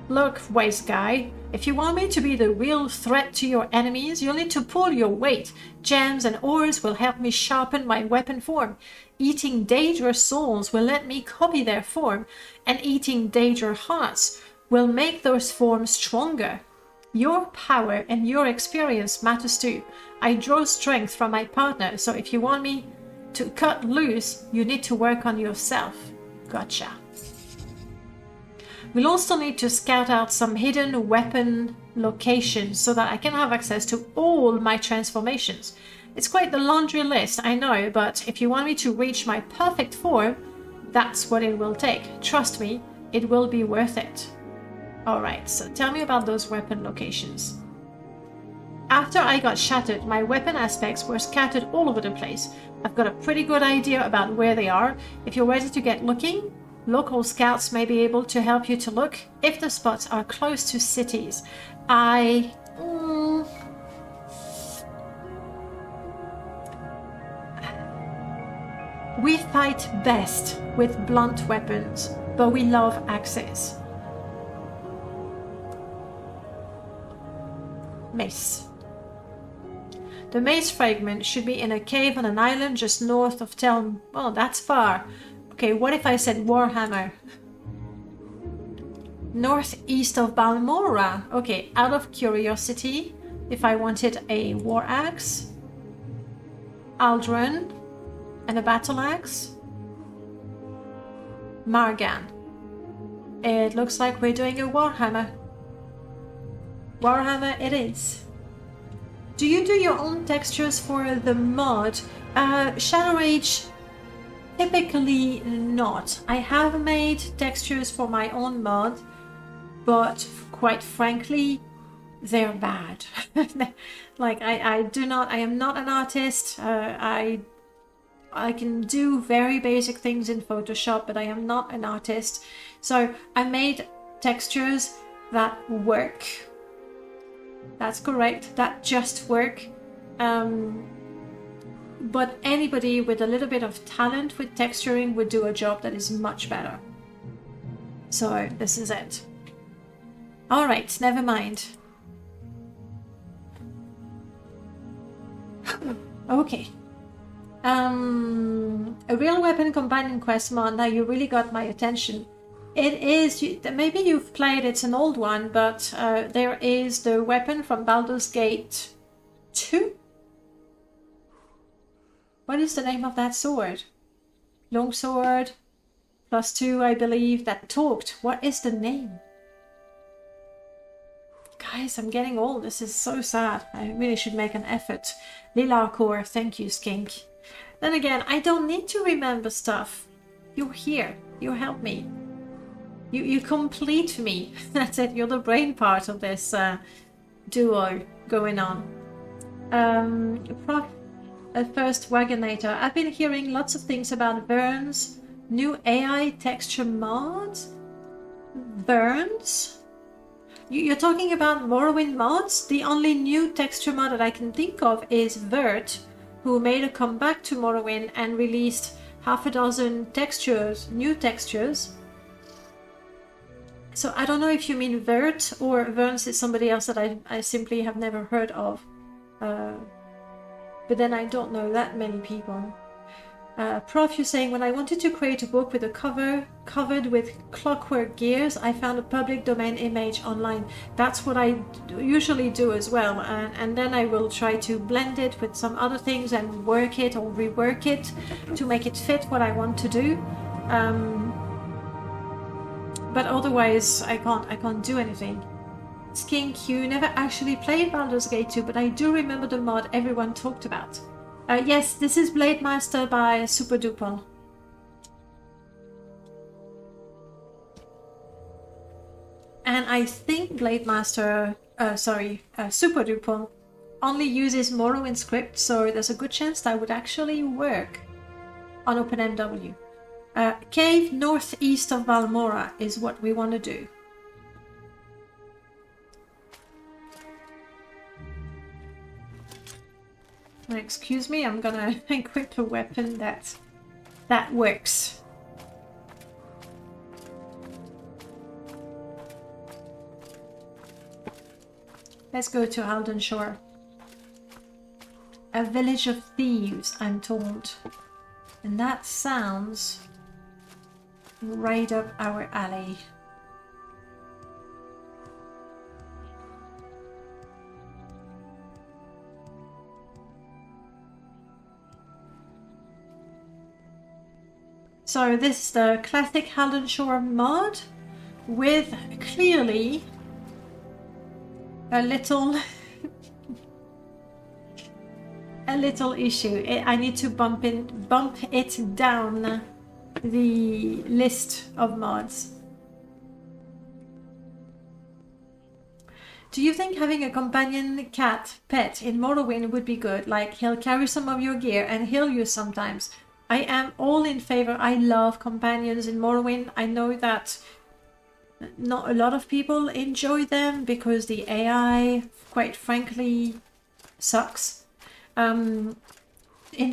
S1: Look, waste guy, if you want me to be the real threat to your enemies, you'll need to pull your weight. Gems and ores will help me sharpen my weapon form. Eating Daedra souls will let me copy their form, and eating Daedra hearts will make those forms stronger. Your power and your experience matters too. I draw strength from my partner, so if you want me to cut loose, you need to work on yourself. Gotcha. We'll also need to scout out some hidden weapon locations so that I can have access to all my transformations. It's quite the laundry list, I know, but if you want me to reach my perfect form, that's what it will take. Trust me, it will be worth it. Alright, so tell me about those weapon locations. After I got shattered, my weapon aspects were scattered all over the place. I've got a pretty good idea about where they are. If you're ready to get looking, local scouts may be able to help you to look if the spots are close to cities. We fight best with blunt weapons, but we love axes. Mace. The mace fragment should be in a cave on an island just north of Tel... Oh, that's far. Okay, what if I said Warhammer? Northeast of Balmora. Okay, out of curiosity, if I wanted a war axe, Aldrun, and a battle axe, Margan. It looks like we're doing a Warhammer. Warhammer it is. Do you do your own textures for the mod? Shadow Age, typically not. I have made textures for my own mod, but quite frankly, they're bad. Like I am not an artist. I can do very basic things in Photoshop, but I am not an artist. So I made textures that work. That's correct, that just work. But anybody with a little bit of talent with texturing would do a job that is much better. So this is it. Alright, never mind. Okay. A real weapon companion quest mod. Now you really got my attention. It is, maybe you've played, it's an old one, but there is the weapon from Baldur's Gate 2. What is the name of that sword? Longsword +2, I believe, that talked. What is the name? Guys, I'm getting old. This is so sad. I really should make an effort. Lilarkor, thank you, Skink. Then again, I don't need to remember stuff. You're here. You help me. You complete me. That's it. You're the brain part of this duo going on. First Wagonator. I've been hearing lots of things about Vern's new AI texture mods. Vern's? You're talking about Morrowind mods? The only new texture mod that I can think of is Vert, who made a comeback to Morrowind and released half a dozen textures, new textures. So I don't know if you mean Vert or Verns is somebody else that I simply have never heard of. But then I don't know that many people. Prof, you're saying, when I wanted to create a book with a cover covered with clockwork gears, I found a public domain image online. That's what I usually do as well. And then I will try to blend it with some other things and work it or rework it to make it fit what I want to do. But otherwise, I can't do anything. Skink, you never actually played Baldur's Gate 2, but I do remember the mod everyone talked about. Yes, this is Blade Master by Super Dupont. And I think Blade Master, Super Dupont only uses Morrowind script, so there's a good chance that would actually work on OpenMW. Cave northeast of Valmora is what we want to do. Excuse me, I'm gonna equip a weapon that works. Let's go to Halden Shore. A village of thieves, I'm told. And that sounds right up our alley. So this is the classic Halden Shore mod with clearly a little issue. I need to bump it down the list of mods. Do you think having a companion cat pet in Morrowind would be good? Like, he'll carry some of your gear and heal you sometimes. I am all in favor. I love companions in Morrowind. I know that not a lot of people enjoy them because the AI, quite frankly, sucks. In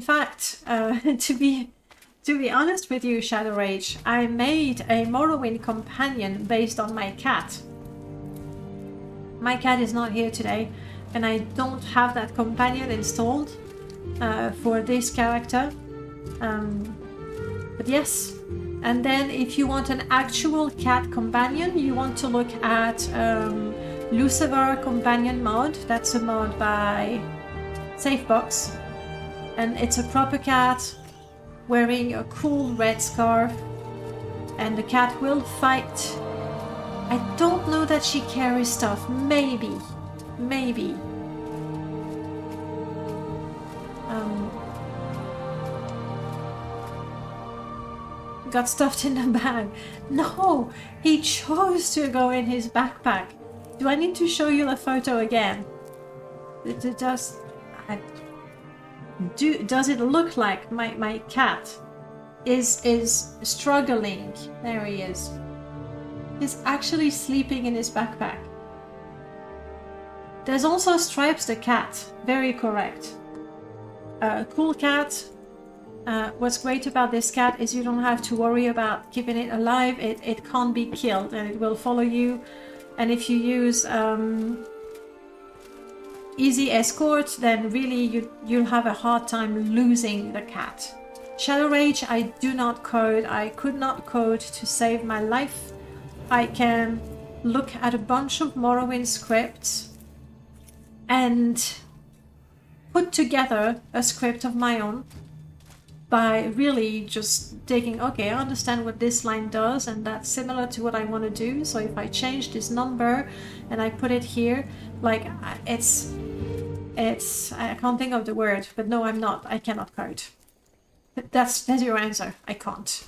S1: fact, to be honest with you, Shadow Rage, I made a Morrowind companion based on my cat. My cat is not here today, and I don't have that companion installed for this character. But yes, and then if you want an actual cat companion, you want to look at Lucifer Companion mod. That's a mod by Safebox, and it's a proper cat wearing a cool red scarf, and the cat will fight. I don't know that she carries stuff. Maybe. Got stuffed in the bag. No, he chose to go in his backpack. Do I need to show you the photo again? Does it look like my cat is struggling? There he is. He's actually sleeping in his backpack. There's also Stripes the cat. Very correct. Cool cat. What's great about this cat is you don't have to worry about keeping it alive. It can't be killed and it will follow you. And if you use easy escort, then really you'll have a hard time losing the cat. Shadow Rage, I do not code. I could not code to save my life. I can look at a bunch of Morrowind scripts and put together a script of my own by really just taking, okay, I understand what this line does and that's similar to what I want to do. So if I change this number and I put it here, like it's I can't think of the word, but no, I cannot code. That's your answer. I can't.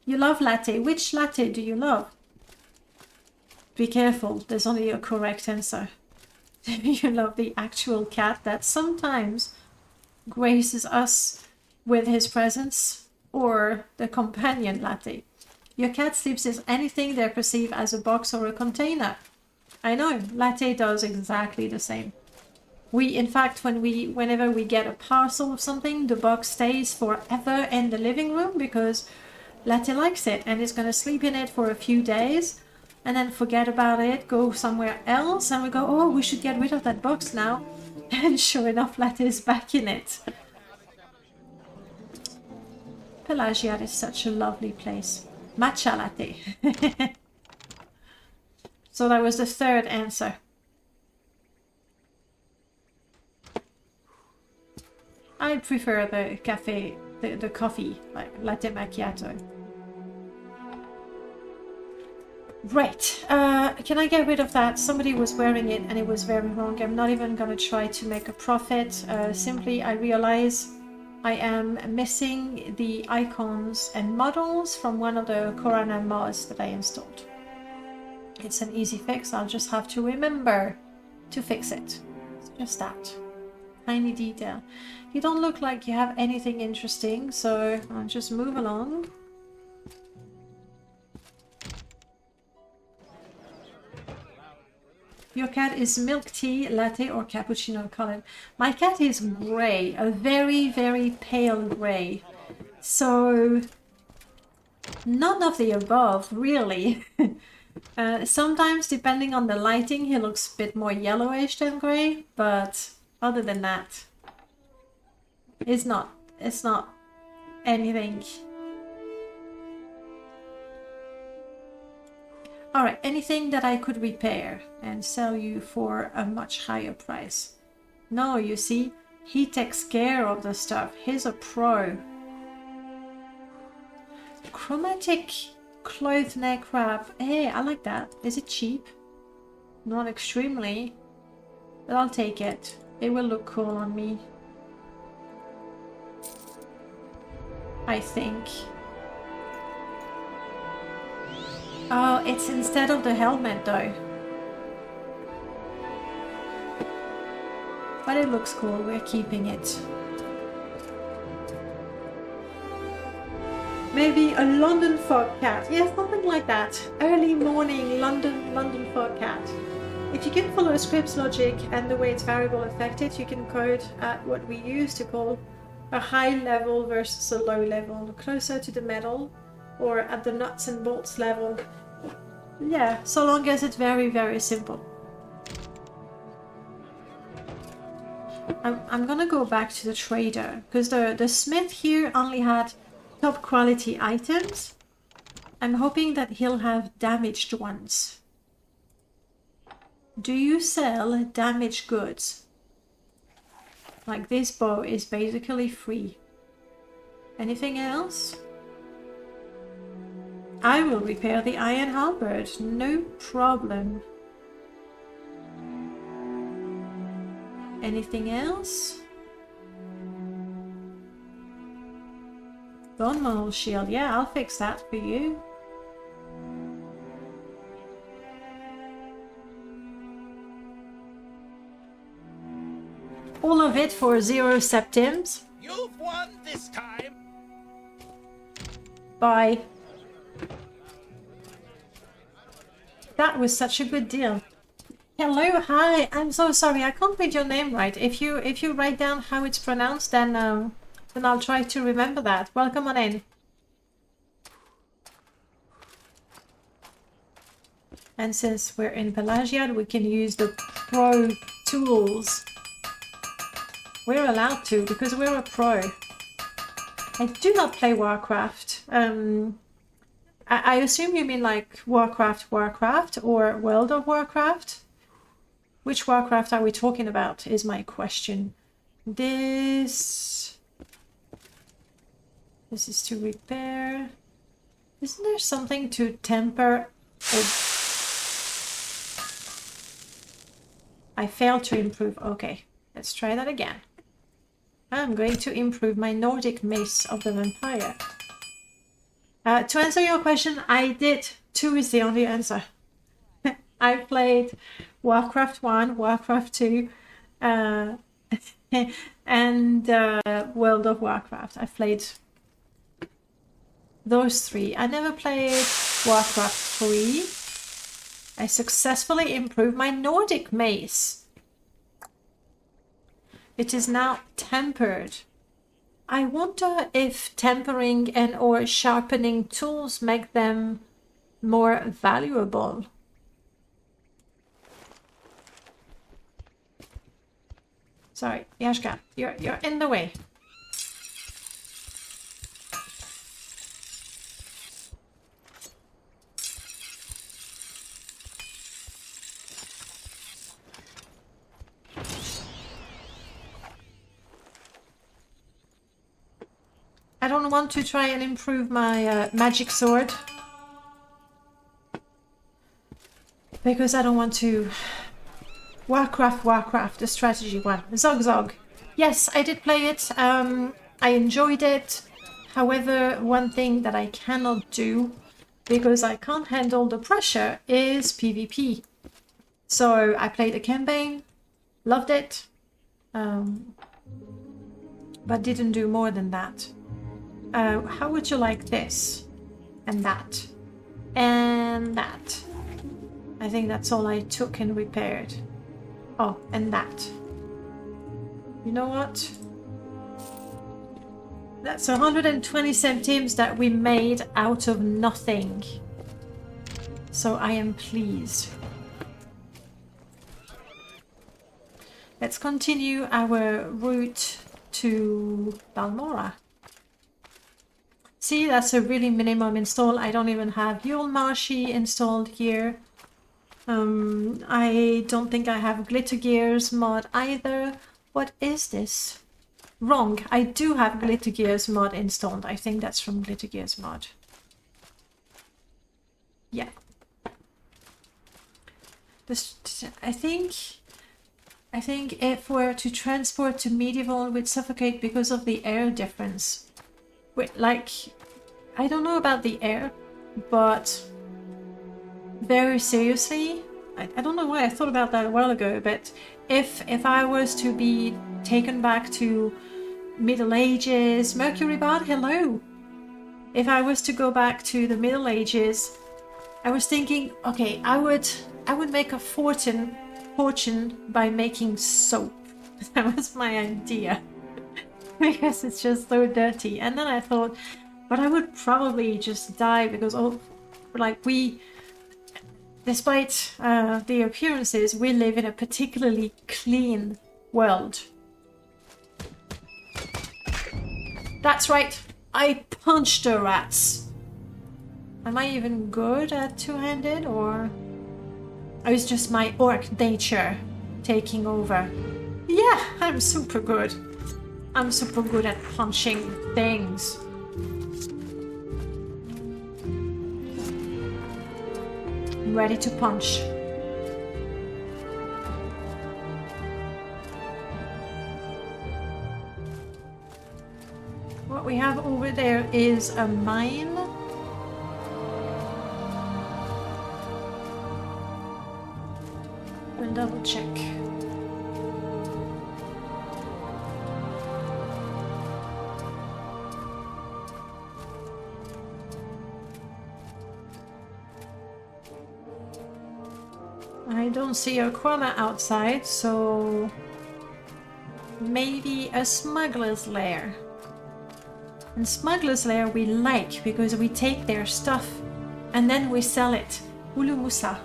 S1: You love latte. Which latte do you love? Be careful, there's only a correct answer. You love the actual cat that sometimes graces us with his presence, or the companion latte. Your cat sleeps in anything they perceive as a box or a container. I know, latte does exactly the same. In fact, whenever we get a parcel of something, the box stays forever in the living room because Latte likes it and is going to sleep in it for a few days. and then forget about it, go somewhere else, and we go, oh, we should get rid of that box now. And sure enough, latte is back in it. Pelagiad is such a lovely place. Matcha latte. So that was the third answer. I prefer the cafe, the coffee, like latte macchiato. Right, can I get rid of that? Somebody was wearing it and it was very wrong. I'm not even gonna try to make a profit. Simply, I realize I am missing the icons and models from one of the Corana mods that I installed. It's an easy fix, I'll just have to remember to fix it. It's just that. Tiny detail. You don't look like you have anything interesting, so I'll just move along. Your cat is milk tea, latte, or cappuccino colored. My cat is grey, a very, very pale grey. So, none of the above, really. Sometimes, depending on the lighting, he looks a bit more yellowish than grey, but other than that, it's not anything. Alright, anything that I could repair and sell you for a much higher price. No, you see, he takes care of the stuff. He's a pro. Chromatic cloth neck wrap. Hey, I like that. Is it cheap? Not extremely, but I'll take it. It will look cool on me, I think. Oh, it's instead of the helmet though. But it looks cool, we're keeping it. Maybe a London fog cat. Yeah, something like that. Early morning London fog cat. If you can follow Script's logic and the way it's variable affected, you can code at what we used to call a high level versus a low level, closer to the metal or at the nuts and bolts level. Yeah, so long as it's very, very simple. I'm gonna go back to the trader, because the smith here only had top quality items. I'm hoping that he'll have damaged ones. Do you sell damaged goods? Like this bow is basically free. Anything else? I will repair the iron halberd, no problem. Anything else? Bone maul shield, yeah, I'll fix that for you. All of it for 0 septims.
S6: You've won this time.
S1: Bye. That was such a good deal. Hello, hi. I'm so sorry. I can't read your name right. If you write down how it's pronounced, then I'll try to remember that. Welcome on in. And since we're in Pelagiad, we can use the pro tools. We're allowed to because we're a pro. I do not play Warcraft. I assume you mean like Warcraft or World of Warcraft? Which Warcraft are we talking about is my question. This is to repair. Isn't there something to temper? I failed to improve. Okay, let's try that again. I'm going to improve my Nordic Mace of the Vampire. To answer your question, I did. 2 is the only answer. I played Warcraft 1, Warcraft 2, and World of Warcraft. I played those 3. I never played Warcraft 3. I successfully improved my Nordic Mace. It is now tempered. I wonder if tempering and or sharpening tools make them more valuable. Sorry, Yashka, you're in the way. I don't want to try and improve my magic sword. Because I don't want to... Warcraft, the strategy one. Zog. Yes, I did play it. I enjoyed it. However, one thing that I cannot do, because I can't handle the pressure, is PvP. So I played the campaign, loved it, but didn't do more than that. How would you like this? And that. And that. I think that's all I took and repaired. Oh, and that. You know what? That's 120 centimes that we made out of nothing. So I am pleased. Let's continue our route to Balmora. See, that's a really minimum install. I don't even have Yule Marshy installed here. I don't think I have Glitter Gears mod either. What is this? Wrong. I do have Glitter Gears mod installed. I think that's from Glitter Gears mod. Yeah. I think if we're to transport to medieval, we'd suffocate because of the air difference. Like, I don't know about the air, but very seriously, I don't know why I thought about that a while ago, but if I was to be taken back to Middle Ages, Mercury Bard, hello! If I was to go back to the Middle Ages, I was thinking, okay, I would make a fortune by making soap. That was my idea. Because it's just so dirty. And then I thought, but I would probably just die because, despite the appearances, we live in a particularly clean world. That's right, I punched the rats. Am I even good at two-handed, or is just my orc nature taking over? Yeah, I'm super good. I'm super good at punching things. I'm ready to punch. What we have over there is a mine. We'll double check. I don't see a Quama outside, so maybe a smuggler's lair. And smuggler's lair we like because we take their stuff and then we sell it. Ulu Musa.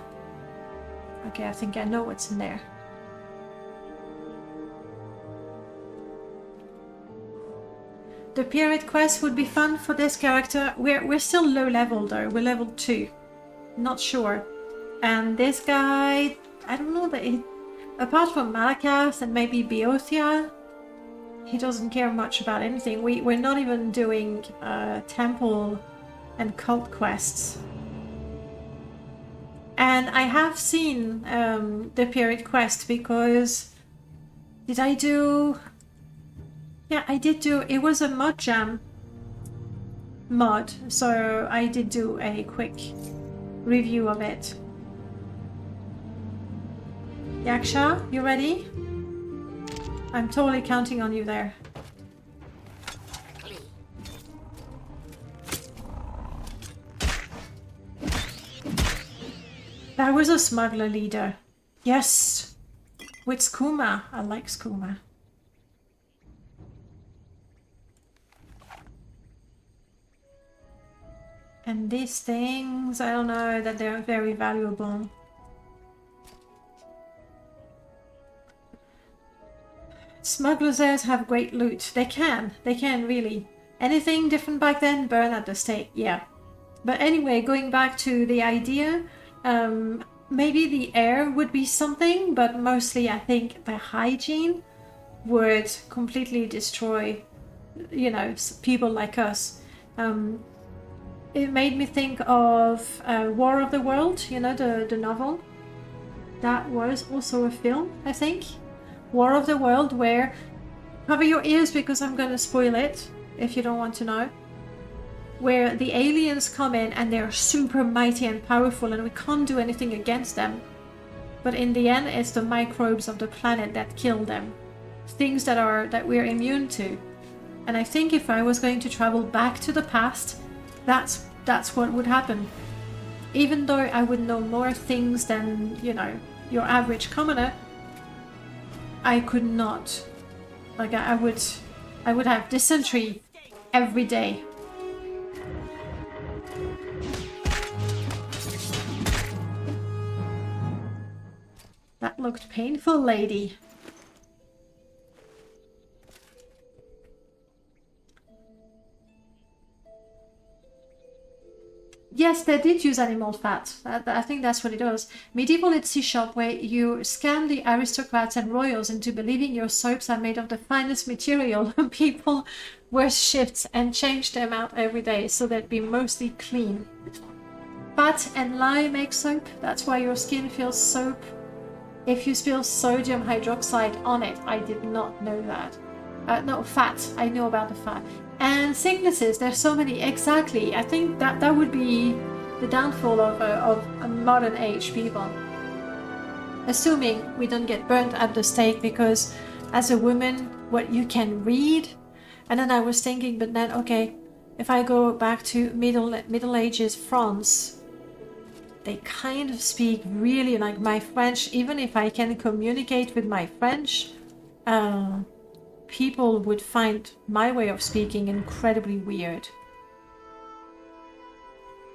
S1: Okay, I think I know what's in there. The period quest would be fun for this character. We're still low level though. We're level 2. Not sure. And this guy, I don't know, but apart from Malacath and maybe Beothia, he doesn't care much about anything. We're not even doing temple and cult quests. And I have seen the period quest because did I do? Yeah, I did do. It was a mod jam mod, so I did do a quick review of it. Yaksha, you ready? I'm totally counting on you there. That was a smuggler leader. Yes! With skooma. I like skooma. And these things, I don't know that they're very valuable. Smugglers have great loot. They can really. Anything different back then, burn at the stake, yeah. But anyway, going back to the idea, maybe the air would be something, but mostly I think the hygiene would completely destroy, you know, people like us. It made me think of War of the World, you know, the novel. That was also a film, I think. War of the World, where... Cover your ears because I'm gonna spoil it, if you don't want to know. Where the aliens come in and they're super mighty and powerful and we can't do anything against them. But in the end, it's the microbes of the planet that kill them. Things that we're immune to. And I think if I was going to travel back to the past, that's what would happen. Even though I would know more things than, you know, your average commoner, I could not. Like I would have dysentery every day. That looked painful, lady. Yes, they did use animal fat. I think that's what it was. Medieval Etsy shop where you scam the aristocrats and royals into believing your soaps are made of the finest material. People wear shifts and change them out every day so they'd be mostly clean. Fat and lye make soap. That's why your skin feels soap. If you spill sodium hydroxide on it, I did not know that. No, fat. I know about the fat. And sicknesses, there's so many. Exactly. I think that would be the downfall of a modern age people. Assuming we don't get burnt at the stake, because as a woman, what you can read. And then I was thinking, but then, okay, if I go back to Middle Ages France, they kind of speak really like my French. Even if I can communicate with my French, people would find my way of speaking incredibly weird.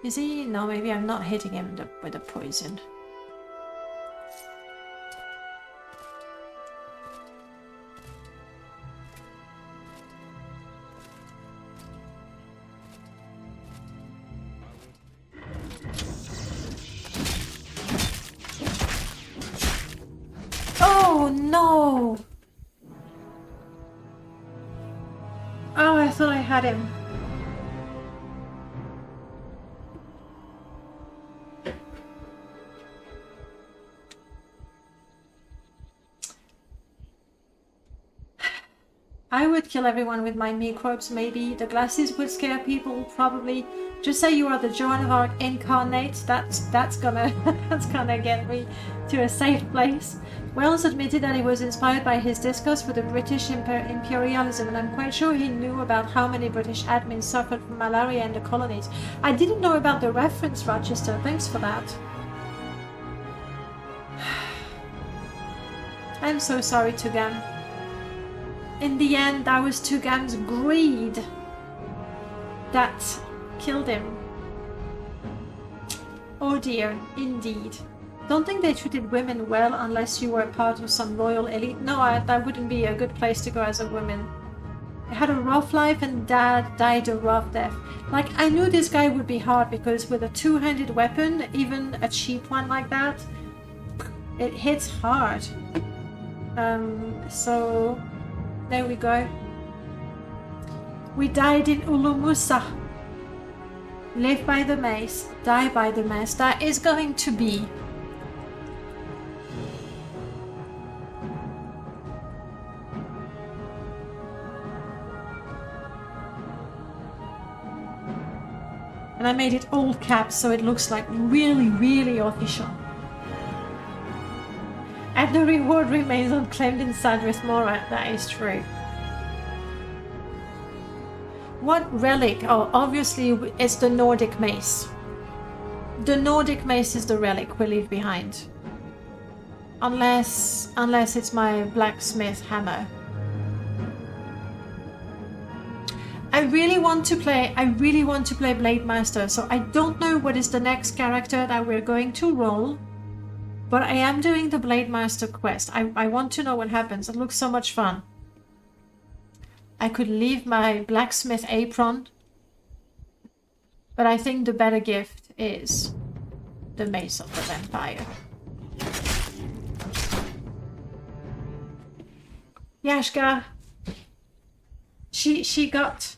S1: Is he? No, maybe I'm not hitting him with the poison. Oh no! Oh, I thought I had him. I would kill everyone with my microbes, maybe. The glasses would scare people, probably. Just say you are the Joan of Arc incarnate. That's gonna that's gonna get me to a safe place. Wells admitted that he was inspired by his discourse with the British imperialism, and I'm quite sure he knew about how many British admins suffered from malaria in the colonies. I didn't know about the reference, Rochester. Thanks for that. I'm so sorry, Tugam. In the end, that was Tugam's greed that killed him. Oh dear, indeed. Don't think they treated women well unless you were part of some royal elite. No, that wouldn't be a good place to go as a woman. I had a rough life and Dad died a rough death. Like, I knew this guy would be hard because with a two-handed weapon, even a cheap one like that, it hits hard. So there we go. We died in Ulumusa. Live by the mace, die by the mace. That is going to be and I made it all caps so it looks like really, really official. And the reward remains unclaimed in Sadrith Mora. That is true. What relic? Oh, obviously it's the Nordic mace. The Nordic mace is the relic we leave behind. Unless it's my blacksmith hammer. I really want to play Blade Master, so I don't know what is the next character that we're going to roll. But I am doing the Blade Master quest. I want to know what happens. It looks so much fun. I could leave my blacksmith apron. But I think the better gift is the Mace of the Vampire. Yashka. She got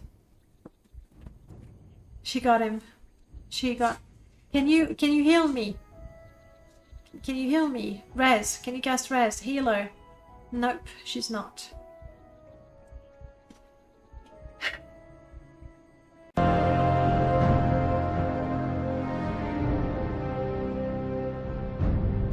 S1: him. Can you heal me? Can you heal me? Res. Can you cast Res? Healer. Nope, she's not.